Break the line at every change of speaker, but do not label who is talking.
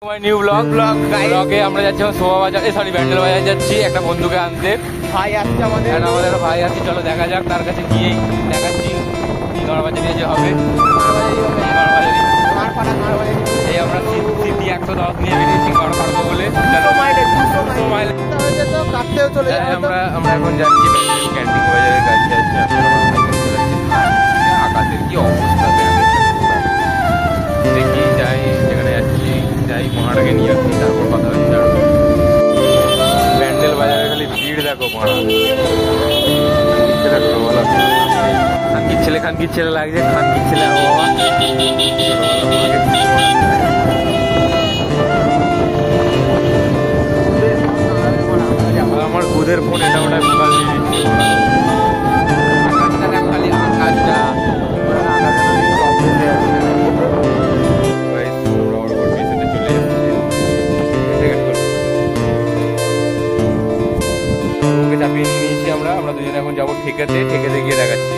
New ব্লগে আমরা যাচ্ছি শোভা বাজারে, সরি ব্যান্ডেল বাজার যাচ্ছি একটা বন্ধুকে আনতে।
ভাই আসছে আমাদের
ভাই আছে, চলো দেখা যাক, তার কাছে গিয়েই দেখাচ্ছি সিঙ্গাড়া বাজারে যে হবে। এই আমরা সিটি 110 নিয়ে বেরিয়েছি সিঙ্গাড়া পারবো বলে। আমরা এখন যাচ্ছি ক্যান্টিন বাজারের কাছে যাচ্ছি। আকাশের কি অবস্থা দেখি, যাই যেখানে যাচ্ছি যাই মহাটাকে নিয়ে আসছি, তারপর কথা হচ্ছে। ব্যান্ডেল বাজারে খালি ভিড় দেখো, খানকির ছেলে লাগছে, খানকির ছেলে আবহাওয়া। আমার খুদের ফোন এটা ওটা মোবাইল দিয়ে দিচ্ছে। আকাশটা খালি আকাশটা চাপিয়ে নিয়ে নিয়েছি আমরা দুজনে এখন যাবো ঠেকেতে গিয়ে দেখাচ্ছি।